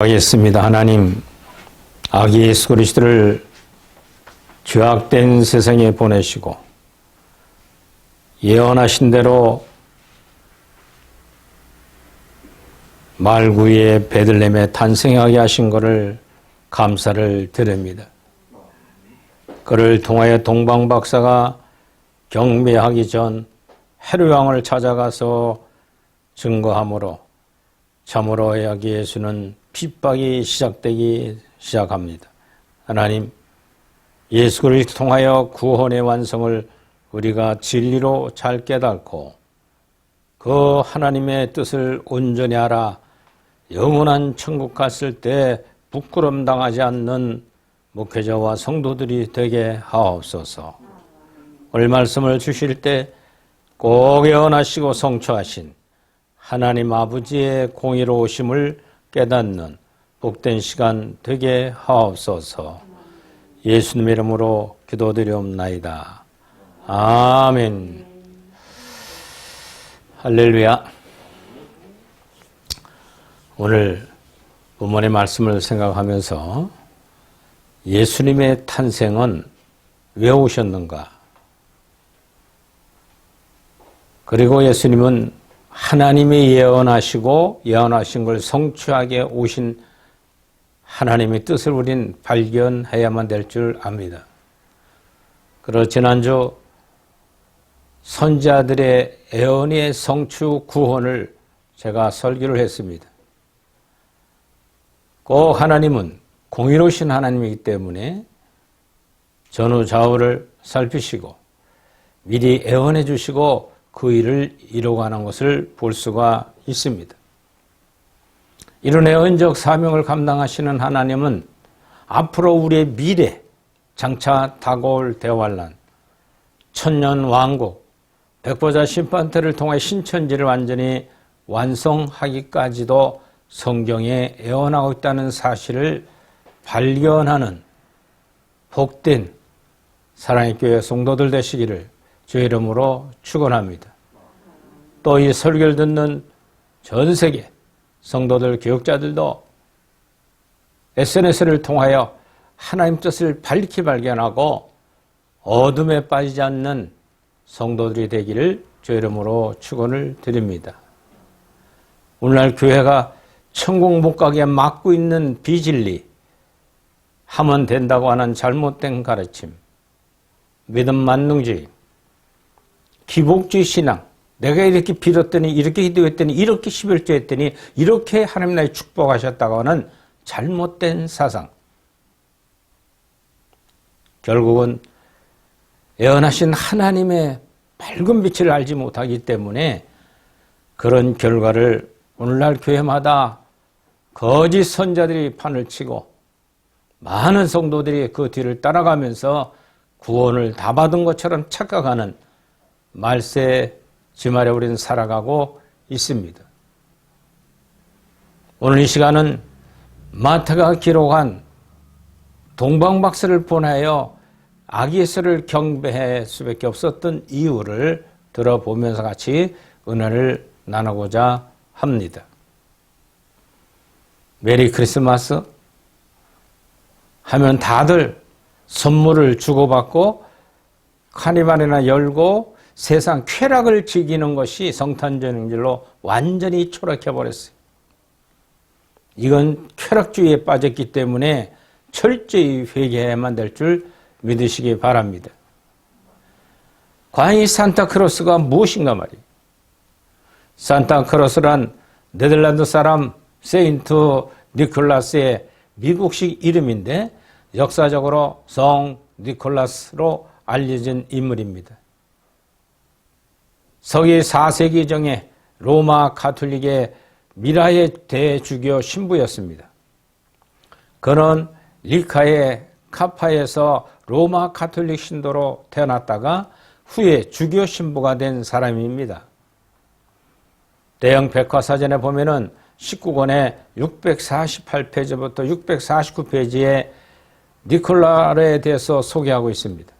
하겠습니다. 하나님, 아기 예수 그리스도를 죄악된 세상에 보내시고 예언하신 대로 말구의 베들레헴에 탄생하게 하신 것을 감사를 드립니다. 그를 통하여 동방박사가 경배하기 전 헤롯 왕을 찾아가서 증거함으로 참으로 아기 예수는 핍박이 시작합니다. 하나님, 예수 그리스도를 통하여 구원의 완성을 우리가 진리로 잘 깨닫고 그 하나님의 뜻을 온전히 알아 영원한 천국 갔을 때 부끄럼 당하지 않는 목회자와 성도들이 되게 하옵소서. 오늘 말씀을 주실 때 꼭 예언하시고 성취하신 하나님 아버지의 공의로우심을 깨닫는 복된 시간 되게 하옵소서. 예수님의 이름으로 기도드리옵나이다. 아멘. 할렐루야. 오늘 본문의 말씀을 생각하면서 예수님의 탄생은 왜 오셨는가? 그리고 예수님은 하나님이 예언하신 걸 성취하게 오신 하나님의 뜻을 우린 발견해야만 될 줄 압니다. 그리고 지난주 선지자들의 예언의 성취 구원을 제가 설교를 했습니다. 꼭 하나님은 공의로우신 하나님이기 때문에 전후 좌우를 살피시고 미리 예언해 주시고 그 일을 이루어가는 것을 볼 수가 있습니다. 이런 예언적 사명을 감당하시는 하나님은 앞으로 우리의 미래, 장차 다가올 대환란, 천년 왕국, 백보자 심판대를 통해 신천지를 완전히 완성하기까지도 성경에 예언하고 있다는 사실을 발견하는 복된 사랑의 교회 성도들 되시기를 주의 이름으로 축원합니다. 또 이 설교를 듣는 전 세계 성도들, 교육자들도 SNS를 통하여 하나님 뜻을 밝히 발견하고 어둠에 빠지지 않는 성도들이 되기를 주의 이름으로 축원을 드립니다. 오늘날 교회가 천국 못 가게 막고 있는 비진리, 하면 된다고 하는 잘못된 가르침, 믿음 만능주의, 기복주의 신앙, 내가 이렇게 빌었더니, 이렇게 기도했더니, 이렇게 11조 했더니, 이렇게 하나님 나를 축복하셨다고 하는 잘못된 사상. 결국은 예언하신 하나님의 밝은 빛을 알지 못하기 때문에 그런 결과를 오늘날 교회마다 거짓 선자들이 판을 치고 많은 성도들이 그 뒤를 따라가면서 구원을 다 받은 것처럼 착각하는 말세 지말에 우리는 살아가고 있습니다. 오늘 이 시간은 마태가 기록한 동방박사를 보내어 아기 예수를 경배할 수밖에 없었던 이유를 들어보면서 같이 은혜를 나누고자 합니다. 메리 크리스마스 하면 다들 선물을 주고받고 카니발이나 열고 세상 쾌락을 즐기는 것이 성탄절로 완전히 초락해버렸어요. 이건 쾌락주의에 빠졌기 때문에 철저히 회개해야만 될 줄 믿으시기 바랍니다. 과연 이 산타크로스가 무엇인가 말이에요. 산타크로스란 네덜란드 사람 세인트 니콜라스의 미국식 이름인데 역사적으로 성 니콜라스로 알려진 인물입니다. 서기 4세기경에 로마 가톨릭의 미라의 대주교 신부였습니다. 그는 리카의 카파에서 로마 가톨릭 신도로 태어났다가 후에 주교 신부가 된 사람입니다. 대형 백과사전에 보면은 19권의 648페이지부터 649페이지에 니콜라에 대해서 소개하고 있습니다.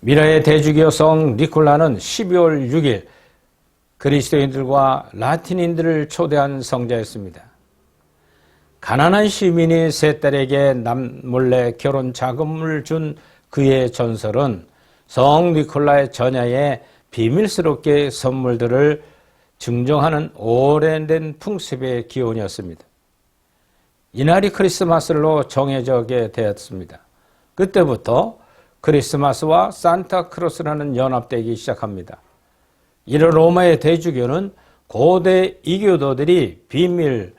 미라의 대주교 성 니콜라는 12월 6일 그리스도인들과 라틴인들을 초대한 성자였습니다. 가난한 시민이 세 딸에게 남몰래 결혼 자금을 준 그의 전설은 성 니콜라의 전야에 비밀스럽게 선물들을 증정하는 오래된 풍습의 기원이었습니다. 이날이 크리스마스로 정해지게 되었습니다. 그때부터 크리스마스와 산타크로스라는 연합되기 시작합니다. 이런 로마의 대주교는 고대 이교도들이 비밀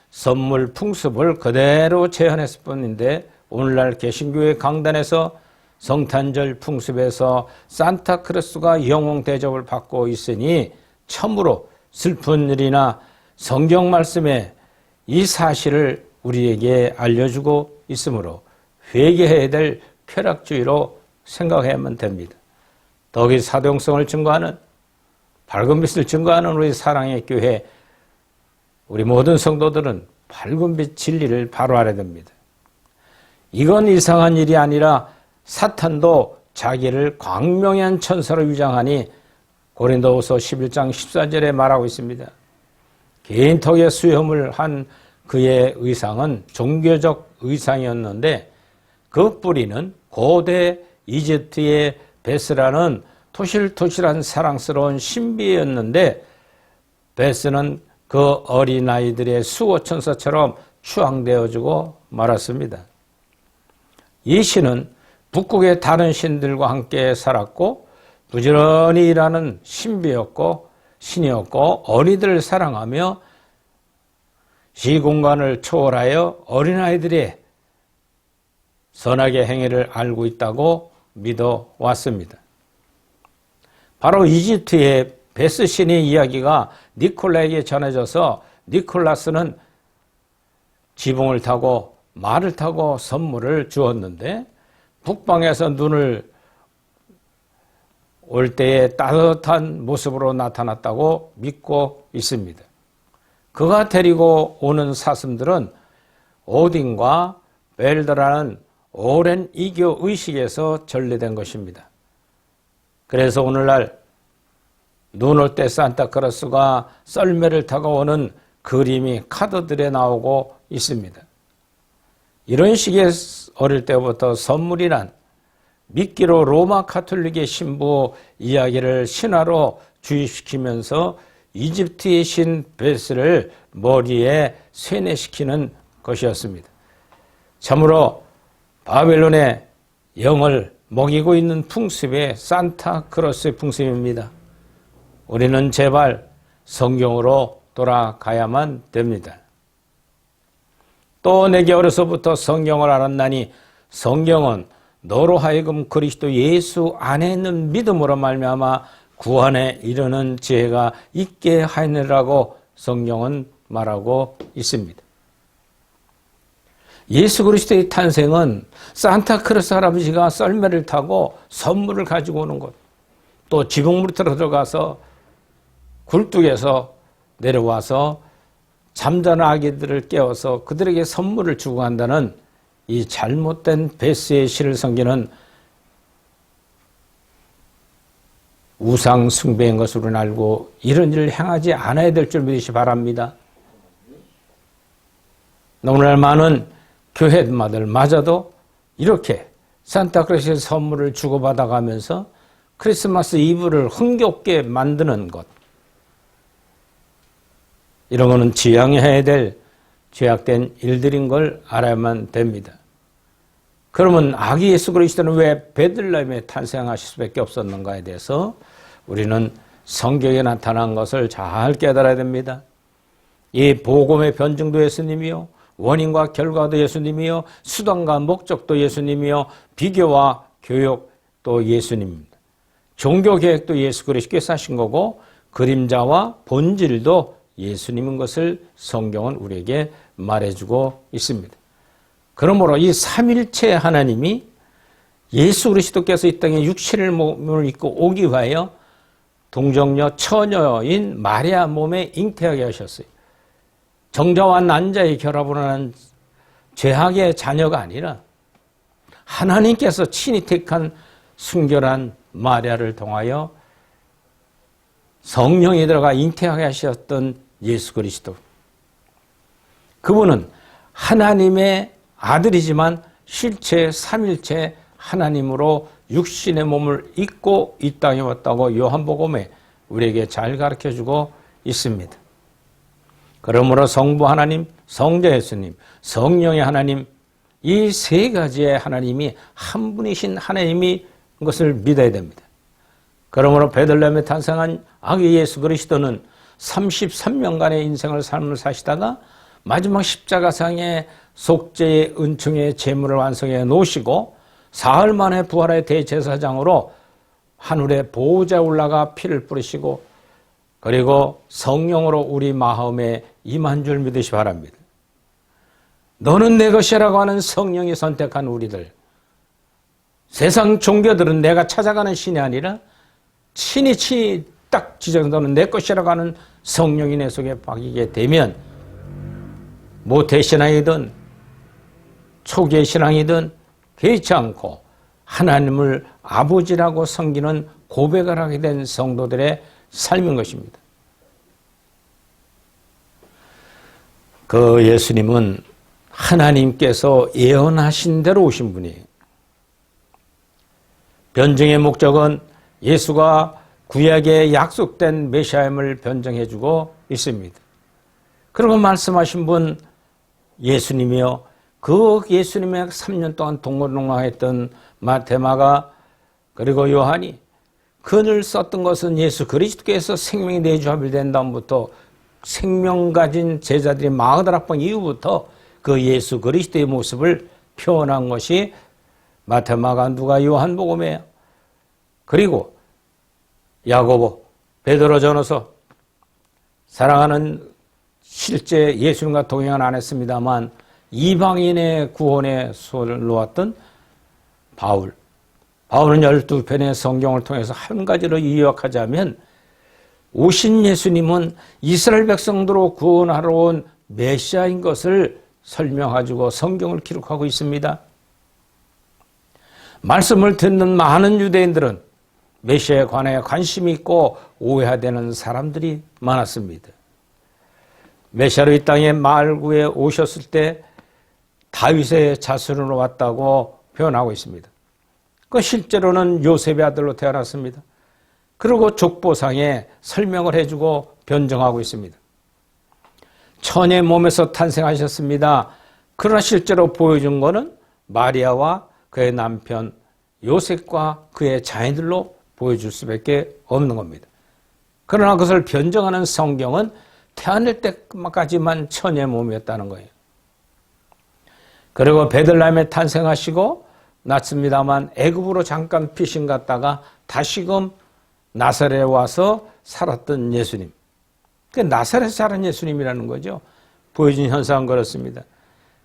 선물 풍습을 그대로 재현했을 뿐인데 오늘날 개신교의 강단에서 성탄절 풍습에서 산타크로스가 영웅 대접을 받고 있으니 참으로 슬픈 일이나 성경 말씀에 이 사실을 우리에게 알려주고 있으므로 회개해야 될 쾌락주의로 생각해야만 됩니다. 더욱이 사도성을 증거하는 밝은 빛을 증거하는 우리 사랑의 교회 우리 모든 성도들은 밝은 빛 진리를 바로 알아야 됩니다. 이건 이상한 일이 아니라 사탄도 자기를 광명한 천사로 위장하니 고린도후서 11장 14절에 말하고 있습니다. 개인톡에 수염을 한 그의 의상은 종교적 의상이었는데 그 뿌리는 고대 이집트의 베스라는 토실토실한 사랑스러운 신비였는데 베스는 그 어린아이들의 수호천사처럼 추앙되어지고 말았습니다. 이 신은 북극의 다른 신들과 함께 살았고 부지런히 일하는 신이었고 어린이들을 사랑하며 시공간을 초월하여 어린아이들의 선악의 행위를 알고 있다고 믿어왔습니다. 바로 이집트의 베스 신의 이야기가 니콜라에게 전해져서 니콜라스는 지붕을 타고 말을 타고 선물을 주었는데 북방에서 눈을 올 때에 따뜻한 모습으로 나타났다고 믿고 있습니다. 그가 데리고 오는 사슴들은 오딘과 벨드라는 오랜 이교 의식에서 전래된 것입니다. 그래서 오늘날 눈 올 때 산타크로스가 썰매를 타고 오는 그림이 카드들에 나오고 있습니다. 이런 식의 어릴 때부터 선물이란 미끼로 로마 가톨릭의 신부 이야기를 신화로 주입시키면서 이집트의 신 베스를 머리에 세뇌시키는 것이었습니다. 참으로 바벨론의 영을 먹이고 있는 풍습의 산타크로스의 풍습입니다. 우리는 제발 성경으로 돌아가야만 됩니다. 또 내게 어려서부터 성경을 알았나니 성경은 너로 하여금 그리스도 예수 안에 있는 믿음으로 말미암아 구원에 이르는 지혜가 있게 하느라고 성경은 말하고 있습니다. 예수 그리스도의 탄생은 산타크로스 할아버지가 썰매를 타고 선물을 가지고 오는 것, 또 지붕 밑으로 들어가서 굴뚝에서 내려와서 잠자는 아기들을 깨워서 그들에게 선물을 주고 간다는 이 잘못된 베스의 시를 섬기는 우상 숭배인 것으로 알고 이런 일을 행하지 않아야 될 줄 믿으시 바랍니다. 오늘날 많은 교회마들마저도 이렇게 산타크로스의 선물을 주고받아가면서 크리스마스 이브를 흥겹게 만드는 것, 이런 것은 지양해야 될 죄악된 일들인 걸 알아야만 됩니다. 그러면 아기 예수 그리스도는 왜 베들레헴에 탄생하실 수밖에 없었는가에 대해서 우리는 성경에 나타난 것을 잘 깨달아야 됩니다. 이 복음의 변증도 예수님이요, 원인과 결과도 예수님이요, 수단과 목적도 예수님이요, 비교와 교육도 예수님입니다. 종교 계획도 예수 그리스도께서 하신 거고 그림자와 본질도 예수님인 것을 성경은 우리에게 말해주고 있습니다. 그러므로 이 삼일체 하나님이 예수 그리스도께서 이 땅에 육신을 몸을 입고 오기 위하여 동정녀 처녀인 마리아 몸에 잉태하게 하셨어요. 정자와 난자의 결합으로 난 죄악의 자녀가 아니라 하나님께서 친히 택한 순결한 마리아를 통하여 성령이 들어가 잉태하게 하셨던 예수 그리스도. 그분은 하나님의 아들이지만 실체 삼일체 하나님으로 육신의 몸을 입고 이 땅에 왔다고 요한복음에 우리에게 잘 가르쳐주고 있습니다. 그러므로 성부 하나님, 성자 예수님, 성령의 하나님, 이 세 가지의 하나님이 한 분이신 하나님이 것을 믿어야 됩니다. 그러므로 베들레헴에 탄생한 아기 예수 그리스도는 33년간의 인생을 삶을 사시다가 마지막 십자가상의 속죄의 은총의 제물을 완성해 놓으시고 사흘 만에 부활의 대제사장으로 하늘의 보호자에 올라가 피를 뿌리시고 그리고 성령으로 우리 마음에 임한 줄 믿으시 바랍니다. 너는 내 것이라고 하는 성령이 선택한 우리들, 세상 종교들은 내가 찾아가는 신이 아니라 친히 딱 지정 너는 내 것이라고 하는 성령이 내 속에 박이게 되면 모태신앙이든 초기신앙이든 개의치 않고 하나님을 아버지라고 섬기는 고백을 하게 된 성도들의 삶인 것입니다. 그 예수님은 하나님께서 예언하신 대로 오신 분이에요. 변증의 목적은 예수가 구약에 약속된 메시아임을 변증해주고 있습니다. 그리고 말씀하신 분 예수님이요. 그 예수님의 3년 동안 동고동락했던 마테마가 그리고 요한이 글을 썼던 것은 예수 그리스도께서 생명이 내주합일된 다음부터 생명 가진 제자들이 마가다락방 이후부터 그 예수 그리스도의 모습을 표현한 것이 마테마가 누가 요한복음이에요. 그리고 야고보, 베드로 전후서 사랑하는 실제 예수님과 동행은 안 했습니다만 이방인의 구원에 손을 놓았던 바울은 12편의 성경을 통해서 한 가지로 요약하자면 오신 예수님은 이스라엘 백성들로 구원하러 온 메시아인 것을 설명해주고 성경을 기록하고 있습니다. 말씀을 듣는 많은 유대인들은 메시아에 관해 관심이 있고 오해되는 사람들이 많았습니다. 메시아로 이 땅에 말구에 오셨을 때 다윗의 자손으로 왔다고 표현하고 있습니다. 그 실제로는 요셉의 아들로 태어났습니다. 그리고 족보상에 설명을 해주고 변정하고 있습니다. 처녀의 몸에서 탄생하셨습니다. 그러나 실제로 보여준 것은 마리아와 그의 남편 요셉과 그의 자녀들로 보여줄 수밖에 없는 겁니다. 그러나 그것을 변정하는 성경은 태어날 때까지만 처녀의 몸이었다는 거예요. 그리고 베들레헴에 탄생하시고 낳습니다만 애굽으로 잠깐 피신 갔다가 다시금 나사렛에 와서 살았던 예수님. 나사렛에서 자란 예수님이라는 거죠. 보여진 현상은 그렇습니다.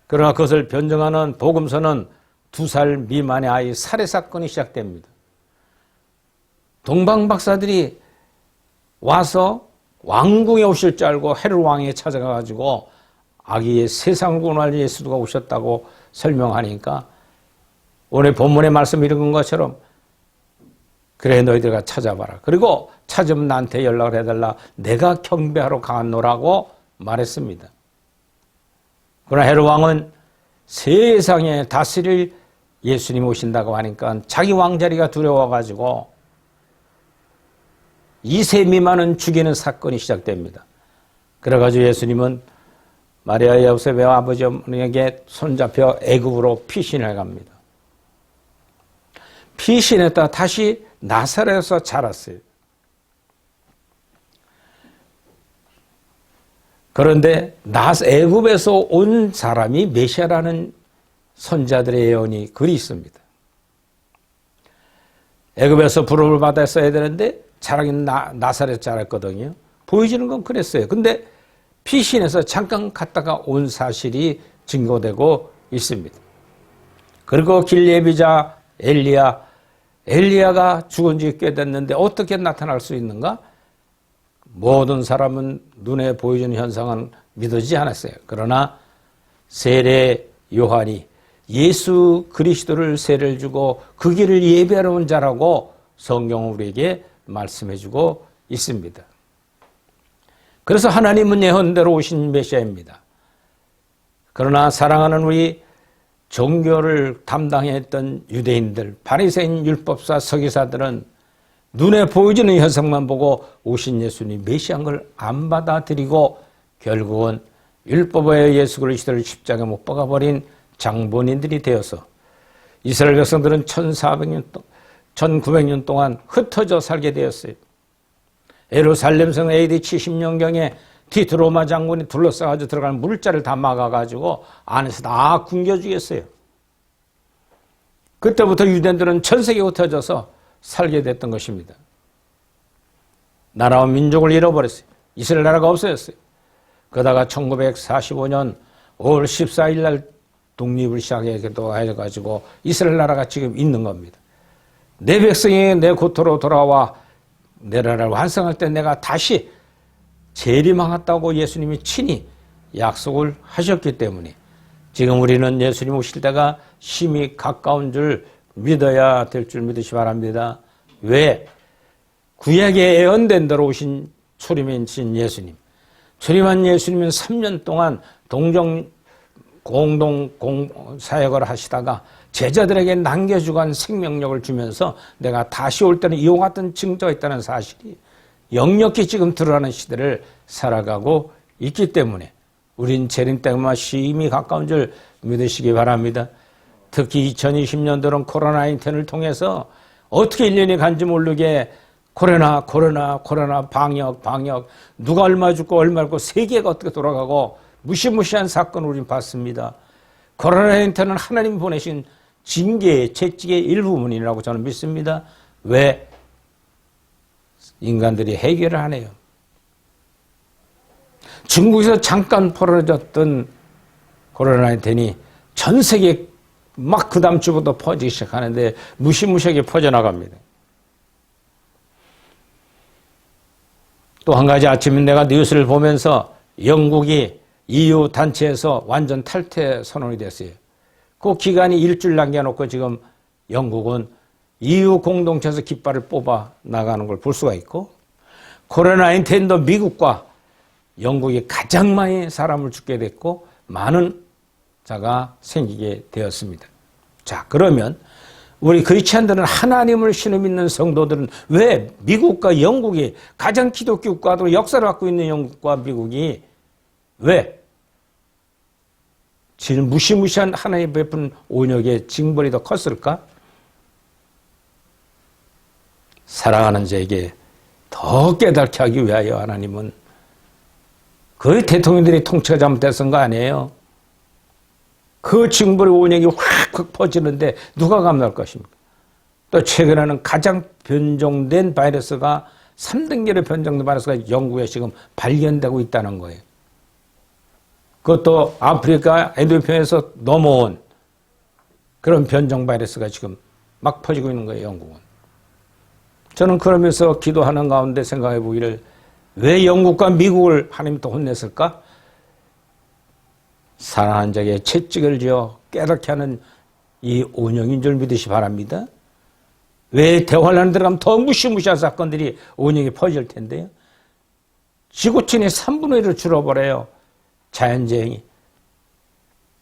그러나 그것을 변정하는 복음서는 2살 미만의 아이 살해 사건이 시작됩니다. 동방박사들이 와서 왕궁에 오실 줄 알고 헤롯 왕에 찾아가가지고 아기의 세상을 구원할 예수가 오셨다고 설명하니까 오늘 본문의 말씀 읽은 것처럼 그래 너희들가 찾아봐라. 그리고 찾으면 나한테 연락을 해달라. 내가 경배하러 가노라고 말했습니다. 그러나 헤롯 왕은 세상에 다스릴 예수님 오신다고 하니까 자기 왕자리가 두려워가지고 2세 미만은 죽이는 사건이 시작됩니다. 그래가지고 예수님은 마리아 요셉의 아버지 어머니에게 손잡혀 애굽으로 피신해 갑니다. 피신했다 다시 나사렛에서 자랐어요. 그런데 애굽에서 온 사람이 메시아라는 선자들의 예언이 글이 있습니다. 애굽에서 부름을 받았어야 되는데 자라긴 나사렛 자랐거든요. 보여지는 건 그랬어요. 근데 피신해서 잠깐 갔다가 온 사실이 증거되고 있습니다. 그리고 길리에비자 엘리야가 죽은 지 꽤 됐는데 어떻게 나타날 수 있는가? 모든 사람은 눈에 보여주는 현상은 믿어지지 않았어요. 그러나 세례 요한이 예수 그리스도를 세례를 주고 그 길을 예비하러 온 자라고 성경은 우리에게 말씀해주고 있습니다. 그래서 하나님은 예언대로 오신 메시아입니다. 그러나 사랑하는 우리 종교를 담당했던 유대인들, 바리새인 율법사 서기사들은 눈에 보여지는 현상만 보고 오신 예수님 메시아인 걸 안 받아들이고 결국은 율법의 예수 그리스도를 십자가에 못 박아버린 장본인들이 되어서 이스라엘 백성들은 1900년 동안 흩어져 살게 되었어요. 예루살렘성 AD 70년경에 티트 로마 장군이 둘러싸가지고 들어가는 물자를 다 막아가지고 안에서 다 굶겨 죽였어요. 그때부터 유대인들은 전 세계에 흩어져서 살게 됐던 것입니다. 나라와 민족을 잃어버렸어요. 이스라엘 나라가 없어졌어요. 그러다가 1945년 5월 14일 날 독립을 시작하기도 해가지고 이스라엘 나라가 지금 있는 겁니다. 내 백성이 내 고토로 돌아와 내 나라를 완성할 때 내가 다시 재림하겠다고 예수님이 친히 약속을 하셨기 때문에 지금 우리는 예수님 오실 때가 심히 가까운 줄 믿어야 될 줄 믿으시 바랍니다. 왜? 구약에 예언된 대로 오신 초림이신 예수님. 초림한 예수님은 3년 동안 공동 사역을 하시다가 제자들에게 남겨주고 간 생명력을 주면서 내가 다시 올 때는 이와 같은 징조가 있다는 사실이 역력히 지금 드러나는 시대를 살아가고 있기 때문에 우린 재림 때가 심히 가까운 줄 믿으시기 바랍니다. 특히 2020년도는 코로나19를 통해서 어떻게 1년이 간지 모르게 코로나 방역 누가 얼마 죽고 얼마 죽고 세계가 어떻게 돌아가고 무시무시한 사건을 우린 봤습니다. 코로나19는 하나님 보내신 징계의 채찍의 일부분이라고 저는 믿습니다. 왜? 인간들이 해결을 안 해요. 중국에서 잠깐 벌어졌던 코로나19이 전 세계 막 그 다음 주부터 퍼지기 시작하는데 무시무시하게 퍼져나갑니다. 또 한 가지 아침에 내가 뉴스를 보면서 영국이 EU 단체에서 완전 탈퇴 선언이 됐어요. 그 기간이 일주일 남겨놓고 지금 영국은 EU 공동체에서 깃발을 뽑아 나가는 걸 볼 수가 있고 코로나19도 미국과 영국이 가장 많이 사람을 죽게 됐고 많은 자가 생기게 되었습니다. 자, 그러면 우리 크리스찬들은 하나님을 신을 믿는 성도들은 왜 미국과 영국이 가장 기독교 국가로 역사를 갖고 있는 영국과 미국이 왜 지금 무시무시한 하나님 베푼 온역의 징벌이 더 컸을까? 사랑하는 자에게 더 깨닫게 하기 위하여 하나님은 그 대통령들이 통치가 잘못됐은 거 아니에요? 그 징벌의 온역이 확 퍼지는데 누가 감당할 것입니까? 또 최근에는 가장 변종된 바이러스가 3단계로 변종된 바이러스가 영국에 지금 발견되고 있다는 거예요. 그것도 아프리카 에티오피아에서 넘어온 그런 변종 바이러스가 지금 막 퍼지고 있는 거예요, 영국은. 저는 그러면서 기도하는 가운데 생각해 보기를 왜 영국과 미국을 하나님이 또 혼냈을까? 사랑하는 자에게 채찍을 지어 깨닫게 하는 이 온영인 줄 믿으시 바랍니다. 왜 대환란 들어가면 더 무시무시한 사건들이 온영이 퍼질 텐데요. 지구촌이 3분의 1을 줄어버려요. 자연재해이.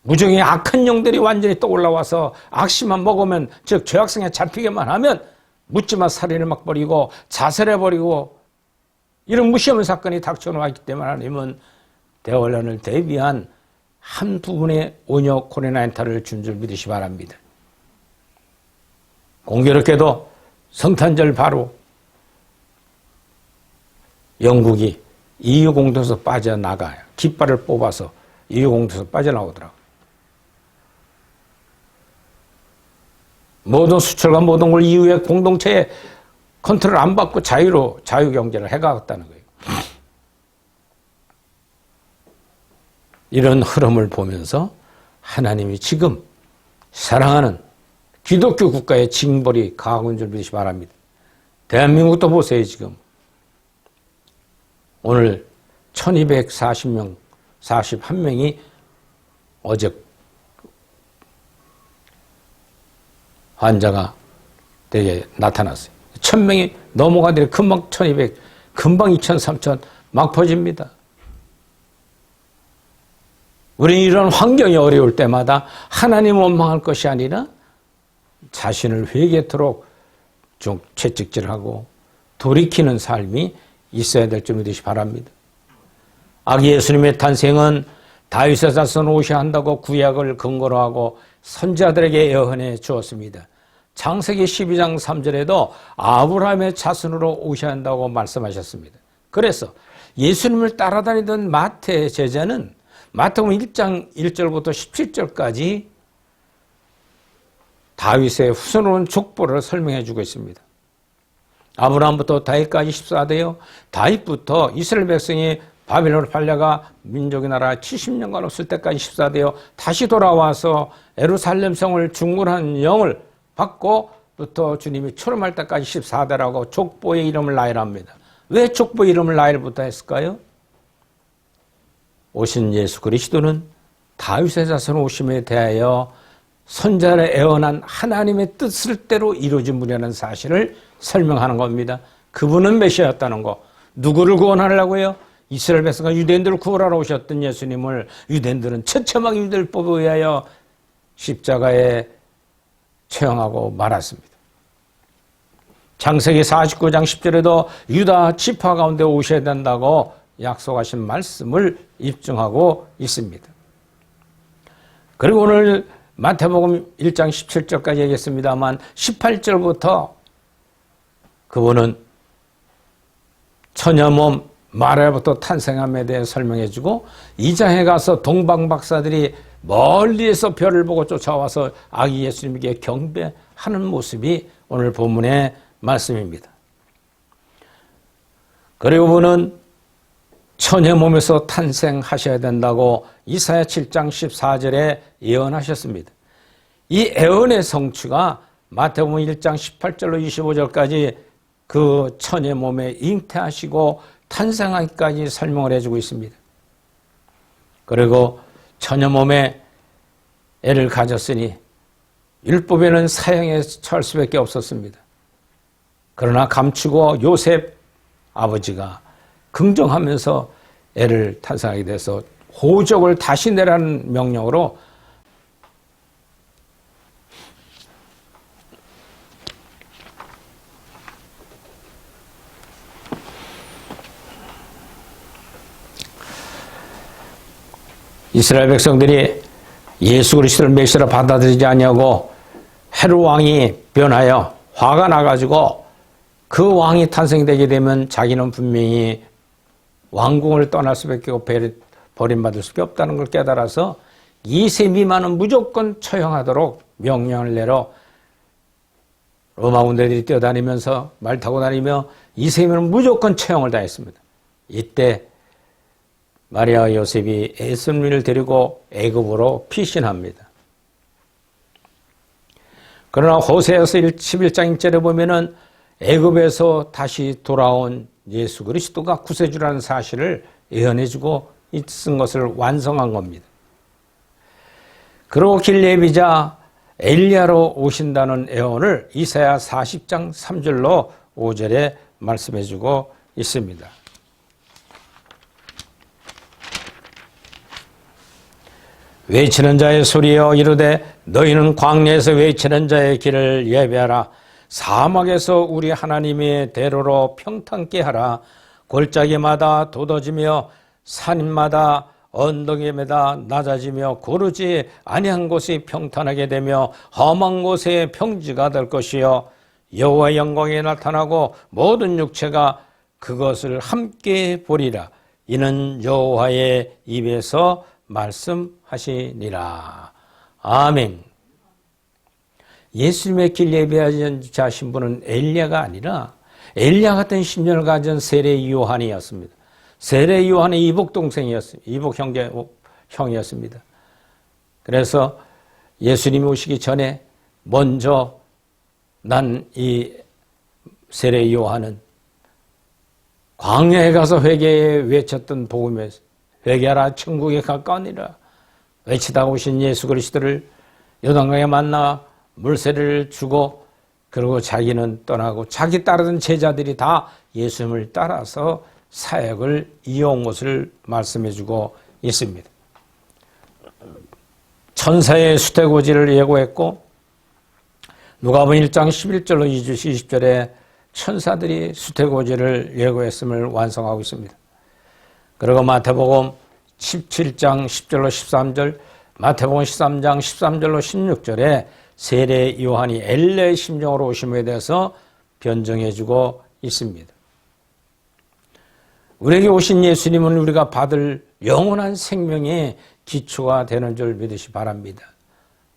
무정의 악한 영들이 완전히 떠올라와서 악심만 먹으면 즉 죄악성에 잡히게만 하면 묻지마 살인을 막 벌이고 자살해버리고 이런 무시없는 사건이 닥쳐놓았기 때문에 하나님은 대환란을 대비한 한 부분의 온역 코로나19를 준 줄 믿으시 바랍니다. 공교롭게도 성탄절 바로 영국이 EU 공동에서 빠져나가요. 깃발을 뽑아서 EU 공동에서 빠져나오더라고요. 모든 수출과 모든 걸 EU의 공동체에 컨트롤 안 받고 자유경제를 해가겠다는 거예요. 이런 흐름을 보면서 하나님이 지금 사랑하는 기독교 국가의 징벌이 가하고 있는 줄 믿으시 바랍니다. 대한민국도 보세요, 지금. 오늘 1240명, 41명이 어제 환자가 되게 나타났어요. 1000명이 넘어가더니 금방 1200, 금방 2000, 3000, 막 퍼집니다. 우리는 이런 환경이 어려울 때마다 하나님 원망할 것이 아니라 자신을 회개토록 좀 채찍질하고 돌이키는 삶이 있어야 될 줄 믿으시 바랍니다. 아기 예수님의 탄생은 다윗의 자손 오셔야 한다고 구약을 근거로 하고 선지자들에게 예언해 주었습니다. 창세기 12장 3절에도 아브라함의 자손으로 오셔야 한다고 말씀하셨습니다. 그래서 예수님을 따라다니던 마태 제자는 마태복음 1장 1절부터 17절까지 다윗의 후손으로 온 족보를 설명해 주고 있습니다. 아브라함부터 다윗까지 14대요. 다윗부터 이스라엘 백성이 바벨론으로 팔려가 민족의 나라 70년간 없을 때까지 14대요. 다시 돌아와서 예루살렘 성을 중건한 영을 받고부터 주님이 출임할 때까지 14대라고 족보의 이름을 나열합니다. 왜 족보의 이름을 나열부터 했을까요? 오신 예수 그리스도는 다윗의 자손 오심에 대하여 선자를 애원한 하나님의 뜻을 대로 이루어진 분이라는 사실을 설명하는 겁니다. 그분은 메시아였다는 거. 누구를 구원하려고요? 이스라엘 백성과 유대인들을 구원하러 오셨던 예수님을 유대인들은 처참하게 유대를 뽑아 위하여 십자가에 처형하고 말았습니다. 창세기 49장 10절에도 유다 지파 가운데 오셔야 된다고 약속하신 말씀을 입증하고 있습니다. 그리고 오늘 마태복음 1장 17절까지 얘기했습니다만 18절부터 그분은 처녀몸 마리아부터 탄생함에 대해 설명해주고 2장에 가서 동방 박사들이 멀리에서 별을 보고 쫓아와서 아기 예수님에게 경배하는 모습이 오늘 본문의 말씀입니다. 그리고 그분은 처녀 몸에서 탄생하셔야 된다고 이사야 7장 14절에 예언하셨습니다. 이 예언의 성취가 마태복음 1장 18절로 25절까지 그 처녀 몸에 잉태하시고 탄생하기까지 설명을 해주고 있습니다. 그리고 처녀 몸에 애를 가졌으니 율법에는 사형에 처할 수밖에 없었습니다. 그러나 감추고 요셉 아버지가 긍정하면서 애를 탄생하게 돼서 호적을 다시 내라는 명령으로 이스라엘 백성들이 예수 그리스도를 메시아로 받아들이지 아니하고 헤롯 왕이 변하여 화가 나가지고 그 왕이 탄생되게 되면 자기는 분명히 왕궁을 떠날 수밖에 없고 버림받을 수밖에 없다는 걸 깨달아서 2세 미만은 무조건 처형하도록 명령을 내려 로마 군대들이 뛰어다니면서 말 타고 다니며 2세 미만은 무조건 처형을 다했습니다. 이때 마리아와 요셉이 예수님을 데리고 애굽으로 피신합니다. 그러나 호세아서 11장 1절에 보면은 애굽에서 다시 돌아온 예수 그리스도가 구세주라는 사실을 예언해주고 있은 것을 완성한 겁니다. 그리고 길레비자 엘리야로 오신다는 예언을 이사야 40장 3절로 5절에 말씀해주고 있습니다. 외치는 자의 소리여 이르되 너희는 광야에서 외치는 자의 길을 예배하라. 사막에서 우리 하나님의 대로로 평탄케 하라. 골짜기마다 돋아지며 산마다 언덕에마다 낮아지며 고르지 아니한 곳이 평탄하게 되며 험한 곳에 평지가 될 것이요 여호와의 영광이 나타나고 모든 육체가 그것을 함께 보리라. 이는 여호와의 입에서 말씀하시니라. 아멘. 예수님의 길 예배하자 신분은 엘리야가 아니라 엘리야 같은 신분을 가진 세례 요한이었습니다. 세례 요한의 이복 동생이었습니다. 이복 형이었습니다. 그래서 예수님이 오시기 전에 먼저 난 이 세례 요한은 광야에 가서 회개에 외쳤던 복음에서 회개하라 천국에 가까우니라 외치다 오신 예수 그리스도를 요단강에 만나 물세례를 주고 그리고 자기는 떠나고 자기 따르던 제자들이 다 예수님을 따라서 사역을 이어온 것을 말씀해 주고 있습니다. 천사의 수태고지를 예고했고 누가복음 1장 11절로 20절에 천사들이 수태고지를 예고했음을 완성하고 있습니다. 그리고 마태복음 17장 10절로 13절, 마태복음 13장 13절로 16절에 세례 요한이 엘레의 심정으로 오심에 대해서 변정해 주고 있습니다. 우리에게 오신 예수님은 우리가 받을 영원한 생명의 기초가 되는 줄 믿으시 바랍니다.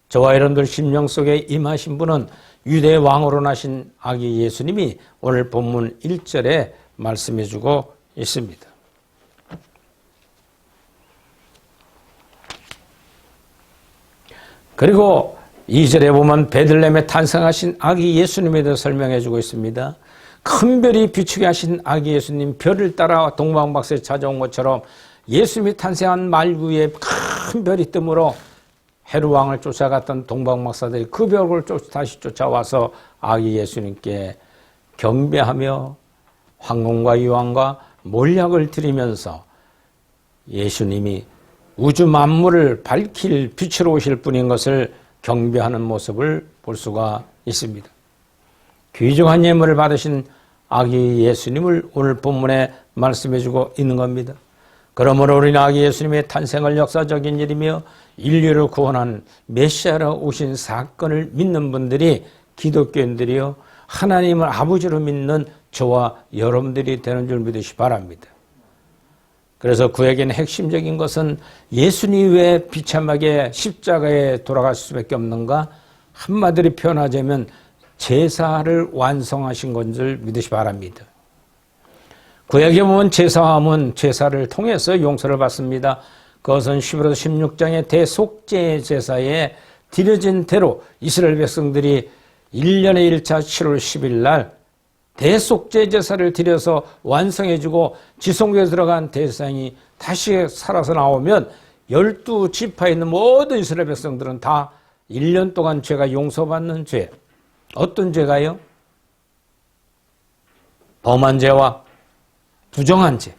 저와 여러분들 심령 속에 임하신 분은 유대 왕으로 나신 아기 예수님이 오늘 본문 1절에 말씀해 주고 있습니다. 그리고 2절에 보면 베들레헴에 탄생하신 아기 예수님에 대해 설명해 주고 있습니다. 큰 별이 비추게 하신 아기 예수님, 별을 따라 동방박사에 찾아온 것처럼 예수님이 탄생한 말구에 큰 별이 뜸으로 헤롯 왕을 쫓아갔던 동방박사들이 그 별을 다시 쫓아와서 아기 예수님께 경배하며 황금과 유황과 몰약을 드리면서 예수님이 우주 만물을 밝힐 빛으로 오실 분인 것을 경배하는 모습을 볼 수가 있습니다. 귀중한 예물을 받으신 아기 예수님을 오늘 본문에 말씀해 주고 있는 겁니다. 그러므로 우리는 아기 예수님의 탄생을 역사적인 일이며 인류를 구원한 메시아로 오신 사건을 믿는 분들이 기독교인들이요 하나님을 아버지로 믿는 저와 여러분들이 되는 줄 믿으시 바랍니다. 그래서 그에게는 핵심적인 것은 예수님 왜 비참하게 십자가에 돌아갈 수밖에 없는가? 한마디로 표현하자면 제사를 완성하신 건 줄 믿으시 바랍니다. 구약에 보면 제사함은 제사를 통해서 용서를 받습니다. 그것은 11월 16장의 대속죄 제사에 드려진 대로 이스라엘 백성들이 1년의 1차 7월 10일 날 대속죄 제사를 드려서 완성해주고 지성소에 들어간 대상이 다시 살아서 나오면 12지파에 있는 모든 이스라엘 백성들은 다 1년 동안 죄가 용서받는 죄. 어떤 죄가요? 범한 죄와 부정한 죄.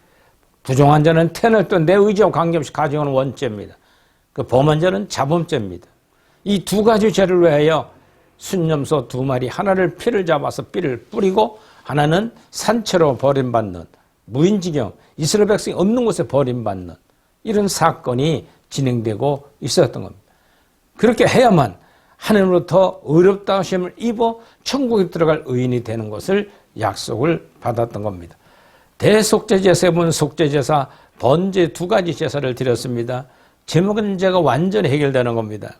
부정한 죄는 태어날 때 내 의지와 관계없이 가져오는 원죄입니다. 그 범한 죄는 자범죄입니다. 이 두 가지 죄를 위하여 순념소 2마리, 하나를 피를 잡아서 삐를 뿌리고 하나는 산채로 버림받는 무인지경, 이스라엘 백성이 없는 곳에 버림받는 이런 사건이 진행되고 있었던 겁니다. 그렇게 해야만 하나님으로부터 의롭다 하심을 입어 천국에 들어갈 의인이 되는 것을 약속을 받았던 겁니다. 대속죄 제사에 보면 속죄제사, 번제 2가지 제사를 드렸습니다. 제목은 죄가 완전히 해결되는 겁니다.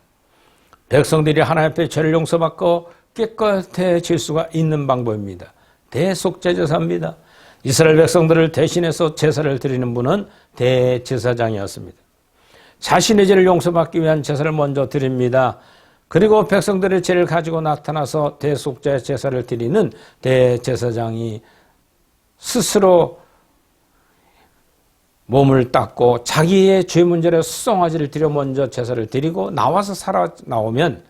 백성들이 하나님 앞에 죄를 용서받고 깨끗해질 수가 있는 방법입니다. 대속죄 제사입니다. 이스라엘 백성들을 대신해서 제사를 드리는 분은 대제사장이었습니다. 자신의 죄를 용서받기 위한 제사를 먼저 드립니다. 그리고 백성들의 죄를 가지고 나타나서 대속죄 제사를 드리는 대제사장이 스스로 몸을 닦고 자기의 죄 문제를 수송아지를 드려 먼저 제사를 드리고 나와서 살아 나오면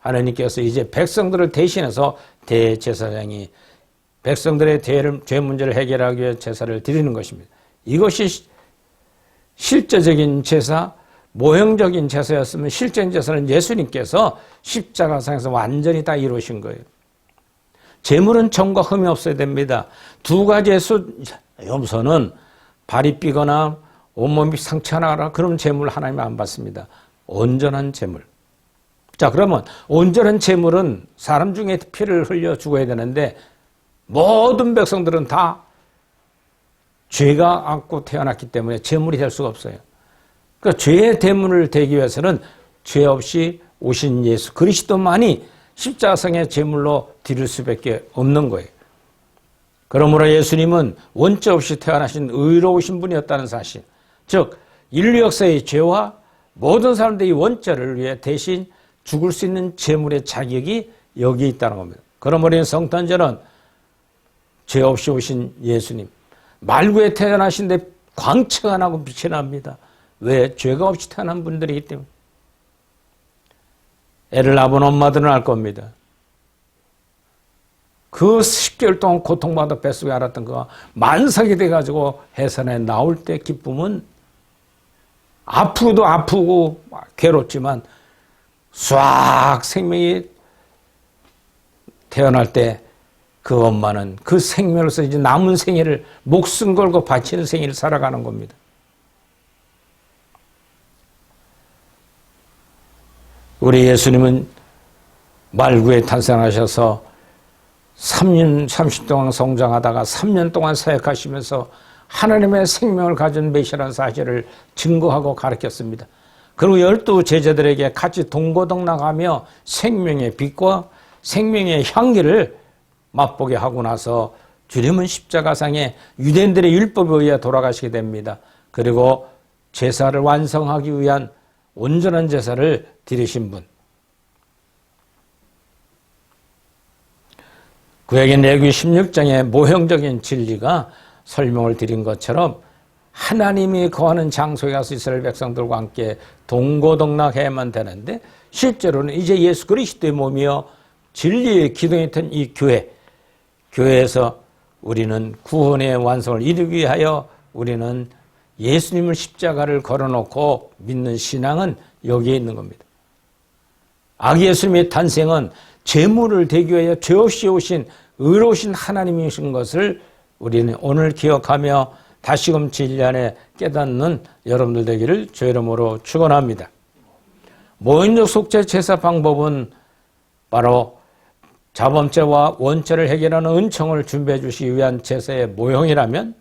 하나님께서 이제 백성들을 대신해서 대제사장이 백성들의 죄 문제를 해결하기 위해 제사를 드리는 것입니다. 이것이 실제적인 제사, 모형적인 제사였으면 실제적인 제사는 예수님께서 십자가상에서 완전히 다 이루신 거예요. 제물은 점과 흠이 없어야 됩니다. 2가지의 염소는 발이 삐거나 온몸이 상처나거나 그런 제물 하나님 안 받습니다. 온전한 제물. 자, 그러면 온전한 제물은 사람 중에 피를 흘려 죽어야 되는데 모든 백성들은 다 죄가 안고 태어났기 때문에 제물이 될 수가 없어요. 그러니까 죄의 대문을 대기 위해서는 죄 없이 오신 예수 그리스도만이 십자가상의 제물로 드릴 수밖에 없는 거예요. 그러므로 예수님은 원죄 없이 태어나신 의로우신 분이었다는 사실, 즉 인류 역사의 죄와 모든 사람들이 원죄를 위해 대신 죽을 수 있는 제물의 자격이 여기에 있다는 겁니다. 그러므로 성탄절은 죄 없이 오신 예수님, 말구에 태어나신데 광채가 나고 빛이 납니다. 왜? 죄가 없이 태어난 분들이기 때문에. 애를 낳은 엄마들은 알 겁니다. 그 10개월 동안 고통받아 뱃속에 앓았던 그가 만삭이 돼가지고 해산에 나올 때 기쁨은 앞으로도 아프고 괴롭지만 싹 생명이 태어날 때 그 엄마는 그 생명으로서 이제 남은 생애를 목숨 걸고 바치는 생애를 살아가는 겁니다. 우리 예수님은 말구에 탄생하셔서 3년 30 동안 성장하다가 3년 동안 사역하시면서 하나님의 생명을 가진 메시아라는 사실을 증거하고 가르쳤습니다. 그리고 12 제자들에게 같이 동고동락하며 생명의 빛과 생명의 향기를 맛보게 하고 나서 주님은 십자가상에 유대인들의 율법에 의해 돌아가시게 됩니다. 그리고 제사를 완성하기 위한 온전한 제사를 드리신 분. 구약의 레위기 16장의 모형적인 진리가 설명을 드린 것처럼 하나님이 거하는 장소에 가서 이스라엘 백성들과 함께 동고동락해야만 되는데 실제로는 이제 예수 그리스도의 몸이여 진리의 기둥이 된 이 교회에서 우리는 구원의 완성을 이루기 위하여 우리는 예수님을 십자가를 걸어놓고 믿는 신앙은 여기에 있는 겁니다. 아기 예수님의 탄생은 제물을 대기 위하여 죄 없이 오신 의로우신 하나님이신 것을 우리는 오늘 기억하며 다시금 진리 안에 깨닫는 여러분들 되기를 주의 이름으로 축원합니다. 모형적 속죄 제사 방법은 바로 자범죄와 원죄를 해결하는 은총을 준비해 주시기 위한 제사의 모형이라면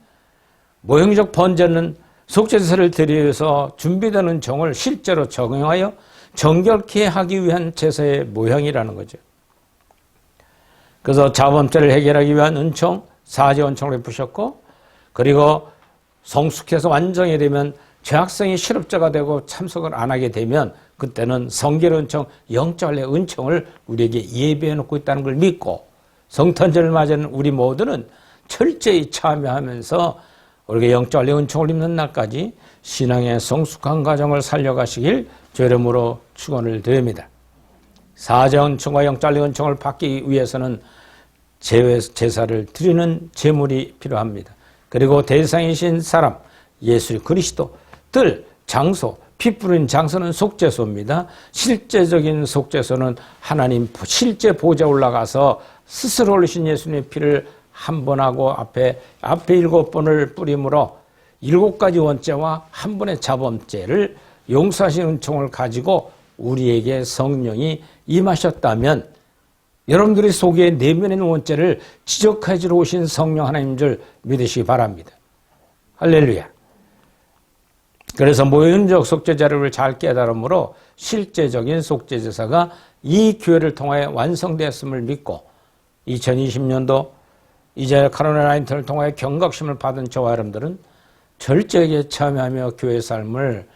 모형적 번제는 속죄제사를 드리기 위해서 준비된 은총을 실제로 적용하여 정결케 하기 위한 제사의 모형이라는 거죠. 그래서 자범죄를 해결하기 위한 은총, 사죄 은총을 베푸셨고 그리고 성숙해서 완성이 되면 죄악성이 실업자가 되고 참석을 안 하게 되면 그때는 성결 은총, 영적의 은총을 우리에게 예비해 놓고 있다는 걸 믿고 성탄절을 맞이하는 우리 모두는 철저히 참여하면서 우리가 영적의 은총을 입는 날까지 신앙의 성숙한 과정을 살려가시길 주의 이름으로 축원을 드립니다. 사죄 은총과 영적의 은총을 받기 위해서는 제사를 드리는 제물이 필요합니다. 그리고 대상이신 사람, 예수 그리스도, 들, 장소, 피 뿌린 장소는 속죄소입니다. 실제적인 속죄소는 하나님 실제 보좌에 올라가서 스스로 흘리신 예수님의 피를 한 번 하고 앞에 7번을 뿌림으로 7가지 원죄와 한 번의 자범죄를 용서하신 은총을 가지고 우리에게 성령이 임하셨다면 여러분들이 속에 내면에 있는 원죄를 지적해 주러 오신 성령 하나님인 줄 믿으시기 바랍니다. 할렐루야. 그래서 모형적 속죄제를 잘 깨달음으로 실제적인 속죄제사가 이 교회를 통하여 완성되었음을 믿고 2020년도 이제 코로나19를 통하여 경각심을 받은 저와 여러분들은 철저하게 참여하며 교회 삶을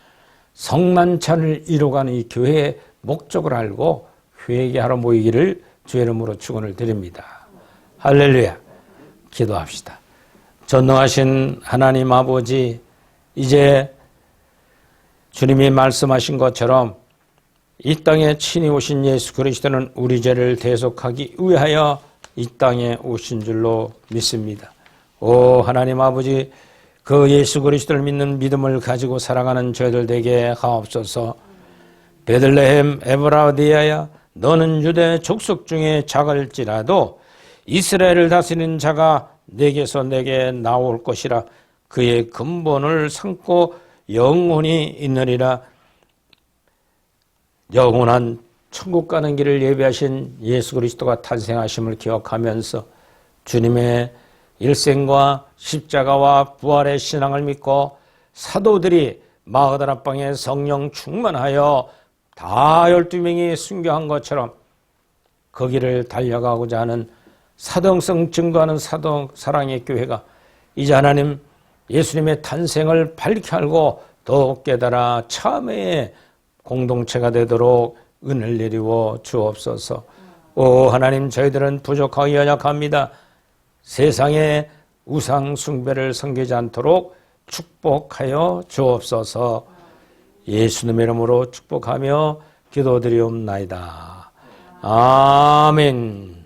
성만찬을 이루어가는 이 교회의 목적을 알고 회개하러 모이기를 주의 이름으로 축원을 드립니다. 할렐루야. 기도합시다. 전능하신 하나님 아버지, 이제 주님이 말씀하신 것처럼 이 땅에 친히 오신 예수 그리스도는 우리 죄를 대속하기 위하여 이 땅에 오신 줄로 믿습니다. 오 하나님 아버지, 그 예수 그리스도를 믿는 믿음을 가지고 살아가는 저희들 되게 하옵소서. 베들레헴 에브라디아야, 너는 유대 족속 중에 작을지라도 이스라엘을 다스리는 자가 내게서 내게 나올 것이라. 그의 근본을 삼고 영원히 있느니라. 영원한 천국 가는 길을 예비하신 예수 그리스도가 탄생하심을 기억하면서 주님의 일생과 십자가와 부활의 신앙을 믿고 사도들이 마가다라 방에 성령 충만하여 다 12명이 순교한 것처럼 그 길을 달려가고자 하는 사도성 증거하는 사도 사랑의 교회가 이제 하나님 예수님의 탄생을 밝게 알고 더욱 깨달아 참회의 공동체가 되도록 은혜를 내리워 주옵소서. 오 하나님, 저희들은 부족하고 연약합니다. 세상의 우상 숭배를 섬기지 않도록 축복하여 주옵소서. 예수님의 이름으로 축복하며 기도드리옵나이다. 아멘.